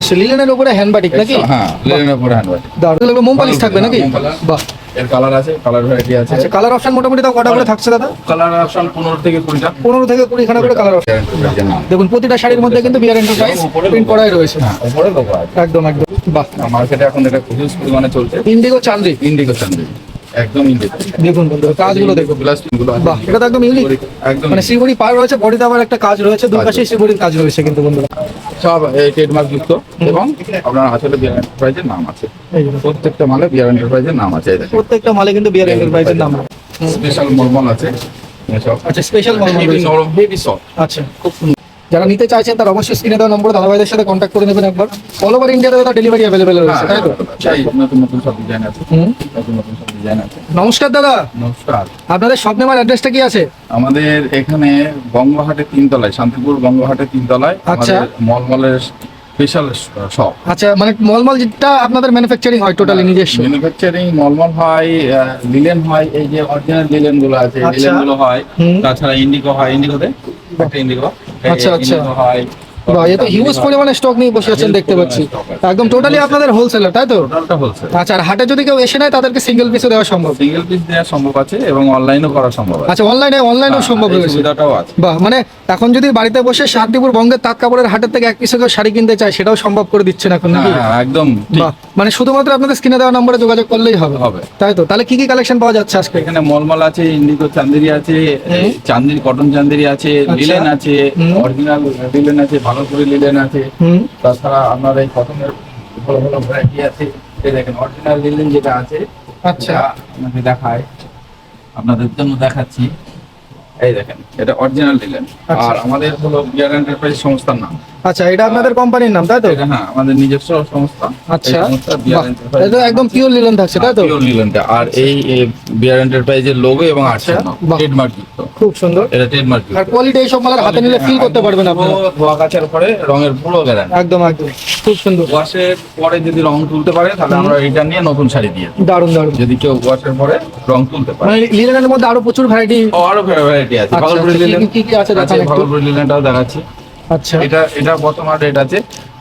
আসছে লিলেনের উপরে hand batik নাকি? হ্যাঁ, লিলেনের উপরে হ্যান্ড বাটিক। দারুণ মোম পালিশ থাকবে নাকি? বাহ, এর কালার আছে, কালার ভ্যারাইটি আছে। আচ্ছা কালার অপশন মোটামুটি তাও কটা করে থাকছে দাদা? কালার অপশন 15 থেকে 20টা। 15 থেকে 20 খানা করে কালার অপশন। দেখুন প্রতিটা শাড়ির মধ্যে কিন্তু বিয়ার এন্টারপ্রাইজ প্রিন্ট করাই রয়েছে। হ্যাঁ, উপরে লোগো আছে। একদম একদম বাহ। মার্কেটে এখন এটা হিউজ পরিমাণে চলছে। ইন্ডিগো চান্দি, ইন্ডিগো চান্দি, একদম ইন্ডিগো। দেখুন বন্ধুরা কাজগুলো দেখুন। গ্লাস পিনগুলো আছে। বাহ, এটা তো একদম ইউনিক। একদম মানে শ্রীবড়ি পার রয়েছে, বডিতে আবার একটা কাজ রয়েছে, দুই পাশে শ্রীবড়ির কাজ রয়েছে কিন্তু বন্ধুরা। সব এই ট্রেডমার্ক যুক্ত এবং আপনার আসলে বিয়ার এন্টারপ্রাইজের নাম আছে। এই যে প্রত্যেকটা মালে বিয়ার এন্টারপ্রাইজের নাম আছে। এই দেখেন, প্রত্যেকটা মালে কিন্তু বিয়ার এন্টারপ্রাইজের নাম। স্পেশাল মলমল আছে। এসব আচ্ছা স্পেশাল মলমল হেভি রয়েছে। নরম, হেভি সফট। আচ্ছা খুব সুন্দর। যারা নিতে চাইছেন তারা অবশ্যই স্ক্রিনে দেওয়া নম্বরে দাদাভাইদের সাথে কন্ট্যাক্ট করে নেবেন একবার। অল ওভার ইন্ডিয়াতে তার ডেলিভারি অ্যাভেলেবেল রয়েছে, তাই তো? চাই নতুন নতুন সব ডিজাইন আছে। হুম। নতুন নতুন সব ডিজাইন আছে। নমস্কার দাদা, নমস্কার। আপনাদের শপ নেমার অ্যাড্রেসটা কি আছে? আমাদের এখানে বঙ্গহাটের 3 তলায়, শান্তিপুর বঙ্গহাটের 3 তলায় আচ্ছা। আমাদের মলমলের স্পেশাল শপ। আচ্ছা মানে মলমল যেটা আপনাদের ম্যানুফ্যাকচারিং হয় টোটালি নিজস্ব? ম্যানুফ্যাকচারিং মলমল হয়, লিলেন হয়, এই যে অরিজিনাল লিলেন গুলো আছে, আচ্ছা। লিলেন গুলো হয়। হুম। তাছাড়া ইন্ডিগো হয়, ইন্ডিগোতে একটা ইন্ডিগো। আচ্ছা, আচ্ছা। ইন্ডিগো হয়। বাহ, এ তো হিউজ পরিমাণে স্টক নিয়ে বসে আছেন দেখতে পাচ্ছি। একদম টোটালি আপনাদের হোলসেলার, তাই তো? টোটালটা হোলসেল। আচ্ছা আর হাটে যদি কেউ এসে নেয় তাদেরকে সিঙ্গেল পিসও দেওয়া সম্ভব? সিঙ্গেল পিস দেওয়া সম্ভব আছে এবং অনলাইনও করা সম্ভব আছে। আচ্ছা অনলাইনেও সম্ভব এই রয়েছে। সুবিধাটাও আছে। বাহ, মানে এখন যদি বাড়িতে বসে শান্তিপুর বঙ্গের তাঁত কাপড়ের হাটের থেকে এক পিসে কেউ শাড়ি কিনতে চায় সেটাও সম্ভব করে দিচ্ছেন এখন নাকি? হ্যাঁ, একদম ঠিক। বাহ, মানে শুধুমাত্র আপনাদের স্ক্রিনে দেওয়া নম্বরে যোগাযোগ করলেই হবে? হবে। তাই তো? তাহলে কি কি কালেকশন পাওয়া যাচ্ছে আজকে? এখানে মলমল আছে, ইন্ডিগো চান্দেরি আছে, চান্দির কটন চান্দেরি আছে, আচ্ছা। লিলেন আছে, হুম। অরিজিনাল লিলেন আছে, ভালো করে লিলেন আছে। হুম। তাছাড়া আপনার এই কটনের ভালো ভালো ভ্যারাইটি আছে। এই দেখেন অরিজিনাল লিলেন যেটা আছে, আচ্ছা। এটা আপনাকে দেখায়, আপনাদের জন্য দেখাচ্ছি। এই দেখেন, এটা অরিজিনাল লিলেন। আচ্ছা। আর আমাদের হলো বিয়ার এন্টারপ্রাইজ সংস্থার নাম। আচ্ছা এটা আপনাদের কোম্পানির নাম, তাই তো? এটা হ্যাঁ, আমাদের নিজস্ব সংস্থা। আচ্ছা এই সংস্থা বিয়ার বাহ, এন্টারপ্রাইজ। এটা একদম পিওর লিলেন থাকছে, তাই তো? পিওর লিলেনটা। আর এই বিয়ার এন্টারপ্রাইজের লোগো এবং আচ্ছা, আর্টস বাহ। ট্রেডমার্ক যুক্ত। খুব সুন্দর। এটা ট্রেডমার্ক আর কোয়ালিটি এইসব মালের হাতে নিলে ফিল করতে পারবেন আপনি। ধোয়া কাচার পরে রঙের পুরো গ্যারান্টি। একদম একদম খুব সুন্দর। ওয়াশের পরে যদি রং তুলতে পারে তাহলে আমরা এটা নিয়ে নতুন শাড়ি দিয়ে দিই। দারুণ দারুণ। যদি কেউ ওয়াশের পরে রং তুলতে পারে। মানে লিলেনের মধ্যে আরো প্রচুর ভ্যারাইটি। আরো ভ্যারাইটি আছে। আচ্ছা, ভাগলপুরি লিলেন কি কি আছে দেখান একটু। ভাগলপুরি লিলেনটাও দেখাচ্ছি। আচ্ছা এটা বর্তমান রেট আছে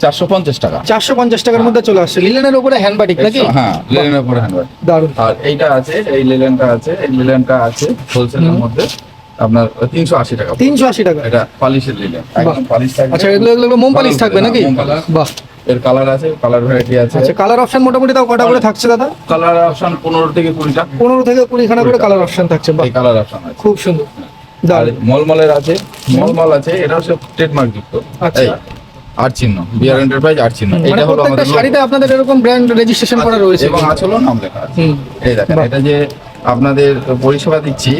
450 টাকা। 450 টাকার মধ্যে চলে আসছে লিলেনের উপরে হ্যান্ড বাটিক নাকি? হ্যাঁ, লিলেনের উপরে হ্যান্ডওয়ার্ক। দারুণ। আর এইটা আছে, এই লিলেনটা আছে, এই লিলেনটা আছে হোলসেলের মধ্যে আপনার 380 টাকা। 380 টাকা। এটা পলিশের লিলেন, একদম পলিশ থাকবে। আচ্ছা এগুলো মোম পালিশ থাকবে নাকি? মোম পালিশ। বাহ। এর কালার আছে, কালার ভ্যারাইটি আছে। আচ্ছা কালার অপশন মোটামুটি তাও কটা করে থাকছে দাদা? কালার অপশন 15 থেকে 20টা। 15 থেকে 20 খানা করে কালার অপশন থাকছে। বাহ এই কালার অপশন আছে। খুব সুন্দর। আর দারুণ। মলমলের আছে, মলমল আছে, এটাও সব ট্রেডমার্ক যুক্ত। আচ্ছা। এই আর চিহ্ন, বিয়ার এন্টারপ্রাইজ আর চিহ্ন। মানে এটা হলো প্রত্যেকটা আমাদের শাড়িতে আপনাদের এরকম ব্র্যান্ড রেজিস্ট্রেশন করা রয়েছে এবং আঁচলও নাম লেখা আছে। হুম। এই দেখেন, বাহ। এটা যে আপনাদের পরিষেবা দিচ্ছি,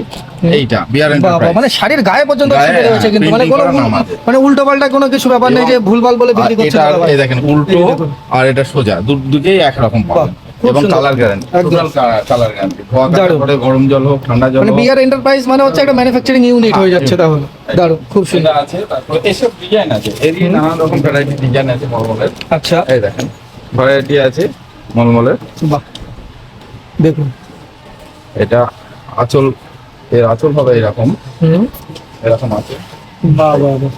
এইটা বিয়ার বাহ, এন্টারপ্রাইজ। মানে শাড়ির গায়ে পর্যন্ত গায়ে, ছিটে রয়েছে কিন্তু মানে printing কোনো করা নাম আছে। মানে উল্টো পাল্টা কোনো কিছু ব্যাপার নেই যে ভুলভাল বলে বিক্রি করছে এটা দাদা। এই দেখেন উল্টো এই দেখুন। আর এটা সোজা, দুটোই একরকম পাবেন। খুব এবং সুন্দর। কালার গ্যারান্টি, একদম। Total colour guarantee. ধোয়া কাচার দারুণ। পরে গরম জল হোক, ঠান্ডা জল মানে হোক। বিয়ার এন্টারপ্রাইজ মানে হচ্ছে একটা ম্যানুফ্যাকচারিং ইউনিট হয়ে যাচ্ছে তাহলে। দারুণ খুব এটা সুন্দর। আছে, তারপরে এসব ডিজাইন আছে, এরই নানান রকম ভ্যারাইটি ডিজাইন আছে মলমলের। আচ্ছা এই দেখেন ভ্যারাইটি আছে মলমলের। বাহ দেখুন। এটা আঁচল, এর আঁচল হবে এরকম, হুম। এরকম আছে। বাহ বাহ বাহ।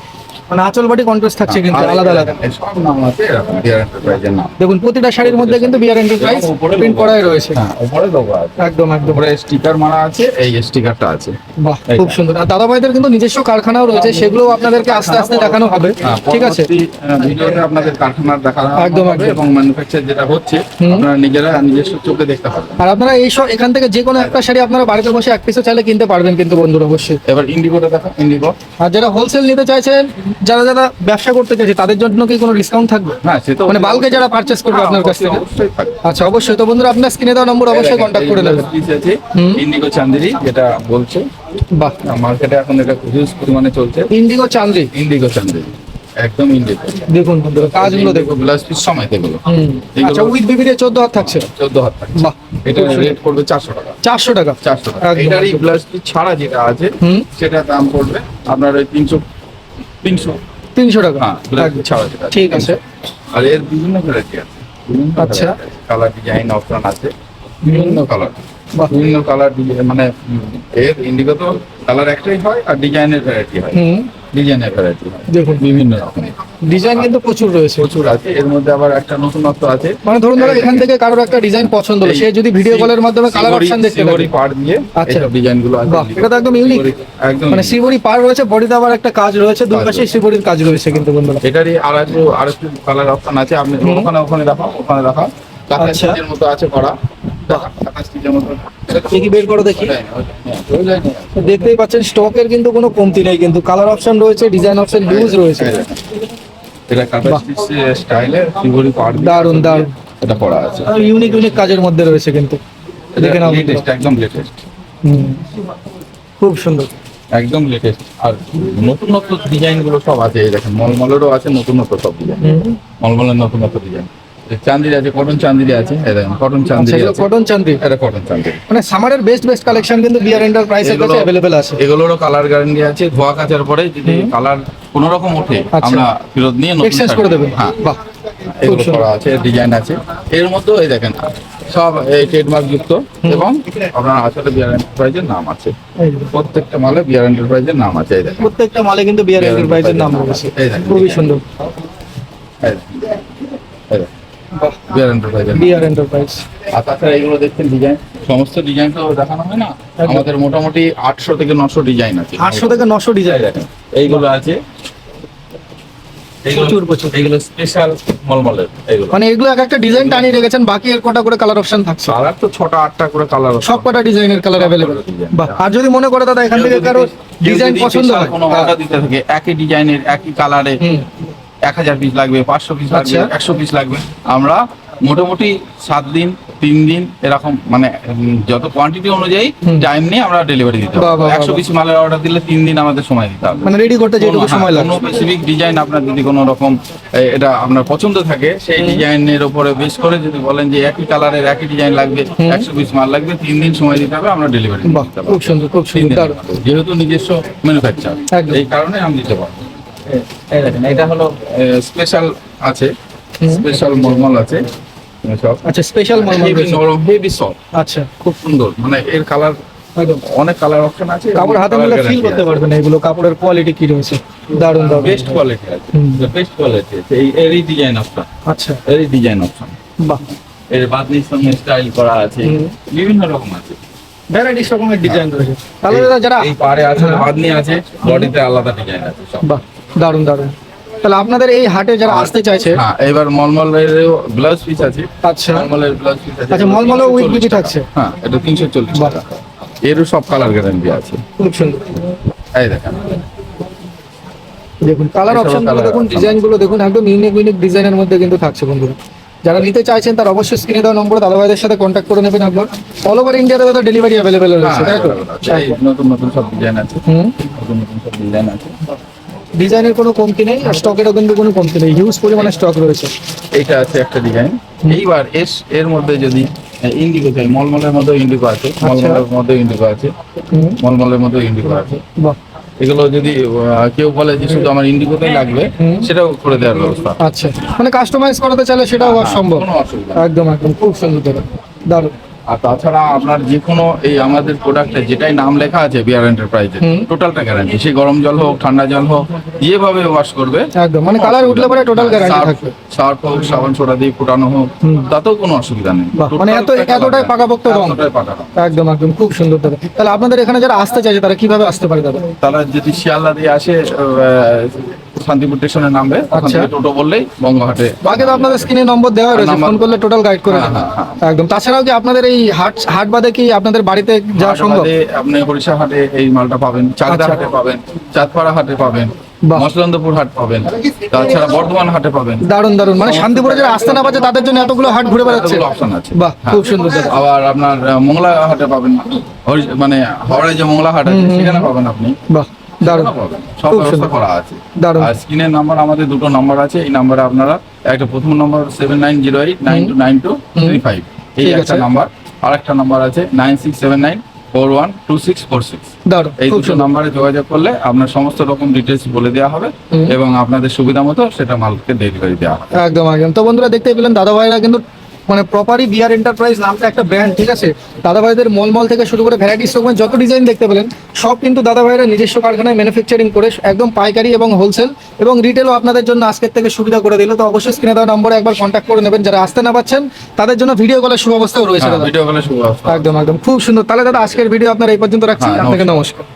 মানে আঁচল বাটি কন্ট্রাস্ট থাকছে কিন্তু আর আলাদা আলাদা। এই সব নাম আছে এরকম বিয়ার এন্টারপ্রাইজের নাম। দেখুন প্রতিটা শাড়ির মধ্যে কিন্তু বিয়ার এন্টারপ্রাইজ এবং উপরে প্রিন্ট logo করাই আছে। রয়েছে। হ্যাঁ, উপরে লোগো আছে। একদম একদম। উপরে স্টিকার মারা আছে, এই স্টিকারটা আছে। বাহ এই খুব যে। সুন্দর। আর দাদা ভাইদের কিন্তু নিজস্ব কারখানাও রয়েছে, সেগুলোও আপনাদেরকে আস্তে আস্তে দেখানো হবে। হ্যাঁ, ঠিক আছে। পরবর্তী, ভিডিওতে আপনাদের কারখানার দেখানো একদম, হবে একদম। এবং ম্যানুফ্যাকচার যেটা হচ্ছে হুম। আপনারা নিজেরা নিজস্ব চোখে দেখতে পারবেন। আর আপনারা এখান থেকে যে কোনো একটা শাড়ি আপনারা বাড়িতে বসে এক পিসও চাইলে কিনতে পারবেন কিন্তু বন্ধুরা অবশ্যই। এবার ইন্ডিগোটা দেখো, ইন্ডিগো। আর যারা হোলসেল নিতে চাইছেন, যারা যারা ব্যবসা করতে চাইছে তাদের জন্য কি কোনো ডিসকাউন্ট থাকবে? হ্যাঁ, সে তো মানে বাল্কে যারা পারচেজ করবে আপনার কাছ থেকে? অবশ্যই থাকবে। আচ্ছা অবশ্যই। তো বন্ধুরা আপনার স্ক্রিনে দেওয়া নম্বর অবশ্যই কন্ট্যাক্ট করে নেবেন। আছে হুম। ইন্ডিগো চান্দেরি যেটা বলছে, বাহ। মার্কেটে এখন এটা হিউজ পরিমাণে চলছে। ইন্ডিগো চান্দি, ইন্ডিগো চান্দেরি, একদম ইন্ডিগো। দেখুন বন্ধুরা কাজগুলো দেখুন। গ্লাস পিস সময় এগুলো। হুম। এগুলো- আচ্ছা উইথ বিবি 14 হাত থাকছে। 14 হাত থাকছে। বাহ। এটা রেট করবে 400 টাকা। 400 টাকা। 400 টাকা। একদম। এটারই গ্লাস পিস ছাড়া যেটা আছে হুম। সেটা দাম পড়বে আপনার ওই 300 300 টাকা। হ্যাঁ, গ্লাস একদম। পিস ছাড়া যেটা। ঠিক আছে। আর এর বিভিন্ন ভ্যারাইটি আছে, বিভিন্ন আচ্ছা। কালার ডিজাইন অপশন আছে, বিভিন্ন কালার, বাহ। বিভিন্ন কালার মানে এর ইন্ডিগো তো কালার একটাই হয় আর ডিজাইনের ভ্যারাইটি হয়। হুম। ডিজাইনের ভ্যারাইটি দেখুন বিভিন্ন রকমের ডিজাইন কিন্তু প্রচুর রয়েছে। প্রচুর আছে। এর মধ্যে আবার একটা নতুনত্ব আছে, মানে ধরুন ধরো এখান থেকে কারোর একটা ডিজাইন পছন্দ হলো, সে যদি ভিডিও কলের মাধ্যমে কালার অপশন দেখতে পারে। সিগরি পার দিয়ে আচ্ছা। এইসব ডিজাইনগুলো আছে। বাহ, এটা তো একদম ইউনিক। একদম মানে শ্রীবড়ি পার রয়েছে, বডিতে আবার একটা কাজ রয়েছে, দুই পাশে শ্রীবড়ির কাজ রয়েছে কিন্তু বন্ধুরা। এটারই আরেকটু কালার অপশন আছে। আপনি ওখানে রাখা কাঁথা আচ্ছা। স্টিচের মতো আছে করা, কাঁথা স্টিচের মতো। এ কি বের করো দেখি। তো দেখতেই পাচ্ছেন স্টকের কিন্তু কোনো কমতি নেই, কিন্তু কালার অপশন রয়েছে, ডিজাইন অপশন হিউজ রয়েছে। এটা কাঁথা স্টিচ স্টাইলে সিগরি পার দিয়ে দারুন দারুন, এটা করা আছে। ইউনিক ইউনিক কাজের মধ্যে রয়েছে কিন্তু। দেখে নাও বন্ধুরা। লেটেস্ট, একদম লেটেস্ট, হুম, খুব সুন্দর। একদম লেটেস্ট। আর নতুন নতুন ডিজাইন গুলো সব আছে। এই দেখেন মলমলেরও আছে নতুন নতুন সব ডিজাইন, মলমলের নতুন নতুন ডিজাইন। চান্দির আছে, কটন চান্দির আছে। এই দেখেন কটন চান্দির আছে, কটন চান্দি, এটা কটন চান্দির। মানে সামারের বেস্ট বেস্ট কালেকশন কিন্তু বিআর এন্টারপ্রাইজের কাছে अवेलेबल আছে। এগুলোরও কালার গ্যারান্টি আছে। ধোয়া কাচার পরে যদি কালার কোনো রকম ওঠে আচ্ছা। আমরা ফেরত নিয়ে নতুন এক্সচেঞ্জ শাড়ি করে দেবেন। হ্যাঁ, বাহ, এগুলো সুন্দর। করা আছে, ডিজাইন আছে। এর মধ্যে এই দেখেন সব এই ট্রেডমার্ক যুক্ত এবং আপনার আসলে বিআর এন্টারপ্রাইজের নাম আছে। এই যে, প্রত্যেকটা মালে বিআর এন্টারপ্রাইজের নাম আছে। এই দেখেন, প্রত্যেকটা মালে কিন্তু বিআর এন্টারপ্রাইজের নাম রয়েছে। এই দেখেন। খুবই সুন্দর। এই দেখেন, এই দেখেন, বাহ, বিআর এন্টারপ্রাইজের নাম। BR enterprise. আর তাছাড়া এগুলো দেখছেন ডিজাইন, সমস্ত ডিজাইন তো দেখানো হয় না। একদম। আমাদের মোটামুটি 800 থেকে 900 ডিজাইন আছে। 800 থেকে 900 এই ডিজাইন। দেখেন, এইগুলো আছে। প্রচুর প্রচুর। এগুলো স্পেশাল মলমলের। এগুলো মানে এগুলো এক একটা ডিজাইন টানিয়ে রেখেছেন, বাকি এর কটা করে কালার অপশন থাকছে। কালার তো 6টা 8টা করে কালার। সব কটা ডিজাইনের কালার अवेलेबल। বাহ, আর যদি মনে করে দাদা এখান থেকে কারো ডিজাইন পছন্দ হয়, কোনো অর্ডার দিতে থাকে একই ডিজাইনের একই কালারে, হুম, 1000 পিস লাগবে, 500 পিস লাগবে, আচ্ছা। 100 পিস লাগবে, আমরা মোটামুটি 7 দিন 3 দিন এরকম মানে যত কোয়ান্টিটি অনুযায়ী হুম। টাইম নিয়ে আমরা ডেলিভারি দিতে বাহ, হবে। বাহ, 100 বাহ। পিস মালের অর্ডার দিলে 3 দিন আমাদের সময় দিতে হবে। মানে রেডি করতে যেটুকু সময় লাগে। কোনো স্পেসিফিক ডিজাইন আপনার যদি কোনো রকম এটা আপনার পছন্দ থাকে, সেই ডিজাইনের উপরে বেস করে যদি বলেন যে একই কালারের একই ডিজাইন লাগবে, 100 পিস মাল লাগবে, 3 দিন সময় দিতে হবে, আমরা ডেলিভারি বাহ, দিতে খুব পারবো। সুন্দর, খুব 3 দিনের সুন্দর। মধ্যে। যেহেতু নিজস্ব ম্যানুফ্যাকচার, একদম। এই কারণে আমি দিতে পারবো। এই দেখেন, এটা হলো স্পেশাল আছে, স্পেশাল মলমল আছে সব। আচ্ছা, স্পেশাল মাল হেভি নরম, হেভি সফট, আচ্ছা, খুব সুন্দর। মানে এর কালার একদম। অনেক কালার অপশন আছে। কাপড় হাতে নিলে ফিল করতে পারবেন এগুলো কাপড়ের কোয়ালিটি কি রয়েছে। দারুন দারুন। বেস্ট কোয়ালিটি আছে, হুম। বেস্ট কোয়ালিটি আছে। এরই ডিজাইন অপশন, আচ্ছা, এরই ডিজাইন অপশন। বাহ, এর বাদনির সঙ্গে স্টাইল করা আছে, হুম। বিভিন্ন রকম আছে। ভ্যারাইটিস রকমের ডিজাইন রয়েছে। তাহলে দাদা যারা এই পারে আছে বাদনি আছে, বডিতে আলাদা ডিজাইন আছে সব। বাহ, দারুন দারুন। তাহলে আপনাদের এই হাটে যারা আসতে চাইছে, হ্যাঁ, এবার মলমলের ব্লাউজ পিস আছে। আচ্ছা, মলমলের ব্লাউজ পিস আছে। আচ্ছা, মলমলেও with 340 বিটি টাকা। থাকছে? হ্যাঁ, এটা 340 বাহ। টাকা। এরও সব কালার গ্যারান্টি আছে। খুব সুন্দর। এই দেখেন, দেখুন কালার এসব অপশন colour দেখুন, option ডিজাইন গুলো দেখুন, একদম ইউনিক ইউনিক ডিজাইনের মধ্যে কিন্তু থাকছে বন্ধুরা। যারা নিতে চাইছেন তার অবশ্যই স্ক্রিনে দেওয়া নম্বরে দাদাভাইদের সাথে কন্ট্যাক্ট করে নেবেন। আপনার অল ওভার ইন্ডিয়াতে দাদা ডেলিভারি অ্যাভেলেবেল রয়েছে, তাই তো? এই নতুন নতুন সব ডিজাইন আছে, হুম, নতুন নতুন সব ডিজাইন আছে। ডিজাইনের কোনো কমতি নেই, আর স্টকেরও কিন্তু কোনো কমতি নেই, হিউজ পরিমাণে স্টক রয়েছে। এইটা আছে একটা ডিজাইন। এইবার এর মধ্যে যদি ইন্ডিগো চাই, মলমলের মধ্যে ইন্ডিগো আছে, মলমলের মধ্যে ইন্ডিগো আছে, হুম, মলমলের মধ্যে ইন্ডিগো আছে। বাহ, এগুলো যদি কেউ বলে যে শুধু আমার ইন্ডিগোতেই লাগবে, হুম। সেটাও করে দেওয়ার ব্যবস্থা। আচ্ছা, মানে কাস্টমাইজ করাতে চাইলে সেটাও সম্ভব। কোনো অসুবিধা নেই। একদম একদম, খুব সুন্দর দাদা, দারুন। আর তাছাড়া আপনার যে কোনো এই আমাদের প্রোডাক্টে যেটাই নাম লেখা আছে বিআর এন্টারপ্রাইজে, হুম। টোটালটা গ্যারান্টি। সে গরম জল হোক, ঠান্ডা জল হোক, যেভাবে ওয়াশ করবে, একদম, মানে কালার উঠলে পরে টোটাল গ্যারান্টি থাকবে। সার্ফ হোক, সাবান সোডা দিয়ে ফুটানো হোক, হুম। তাতেও কোনো অসুবিধা নেই। বাহ, মানে এতটাই পাকাপোক্ত রং। এতটাই পাকাপোক্ত। একদম একদম, খুব সুন্দর দাদা। তাহলে আপনাদের এখানে যারা আসতে চাইছে তারা কিভাবে আসতে পারে দাদা? তারা যদি শিয়ালদা দিয়ে আসে, শান্তিপুর স্টেশনে নামবে, ওখান আচ্ছা। থেকে টোটো বললেই বঙ্গহাটে। আগে তো আপনাদের স্ক্রিনে নম্বর দেওয়া রয়েছে, নাম্বার- ফোন করলে টোটাল গাইড করে হ্যাঁ, দেবে। হ্যাঁ, একদম। তাছাড়াও কি আপনাদের এই হাট বাদে কি আপনাদের বাড়িতে যাওয়া সম্ভব? হাটে আপনি হরিষা হাটে এই মালটা পাবেন, চাকদা আচ্ছা। হাটে পাবেন, চাঁদপাড়া হাটে পাবেন, বাহ। মসলন্দপুর হাট পাবেন, তাছাড়া বর্ধমান হাটে পাবেন। দারুন দারুন, মানে শান্তিপুরে যারা আসতে না পারছে তাদের জন্য এতগুলো হাট ঘুরে বেড়াচ্ছে। অপশন আছে। বাহ, হ্যাঁ। খুব সুন্দর দাদা। আবার আপনার মোংলা হাটে পাবেন, মানে হাওড়ায় যে মোংলা হাট আছে সেখানে পাবেন আপনি। বাহ, দারুন, সেখানেও পাবেন। সব খুব ব্যবস্থা সুন্দর। করা আছে। দারুন। আর স্ক্রিনের নাম্বার আমাদের দুটো নাম্বার আছে। এই নাম্বারে আপনারা একটা প্রথম নাম্বার 7908929235, এই ঠিক একটা আছে। নাম্বার। আর একটা নাম্বার আছে 9679412646। দারুন, এই খুব দুটো সুন্দর। নাম্বারে যোগাযোগ করলে আপনার সমস্ত রকম ডিটেলস বলে দেওয়া হবে হুম। এবং আপনাদের সুবিধা মতো সেটা মালকে ডেলিভারি দেওয়া হবে। একদম একদম। তো বন্ধুরা দেখতেই পেলেন দাদা ভাইরা কিন্তু মানে প্রপারই বিআর এন্টারপ্রাইজ নামটা একটা ব্র্যান্ড, ঠিক আছে। দাদা ভাইদের মলমল থেকে শুরু করে ভ্যারাইটিস রকমের যত ডিজাইন দেখতে পেলেন সব কিন্তু দাদা ভাইরা নিজস্ব কারখানায় ম্যানুফ্যাকচারিং করে একদম পাইকারি এবং হোলসেল এবং রিটেলও আপনাদের জন্য আজকের থেকে সুবিধা করে দিল। তো অবশ্যই স্ক্রিনে দেওয়া নম্বরে একবার কন্ট্যাক্ট করে নেবেন। যারা আসতে না পারছেন তাদের জন্য ভিডিও কলের সুব্যবস্থাও রয়েছে দাদা। ভিডিও কলে শুভ একদম একদম খুব সুন্দর। তাহলে দাদা আজকের ভিডিও আপনার এই পর্যন্ত রাখছি। হ্যাঁ, আপনাকে নমস্কার।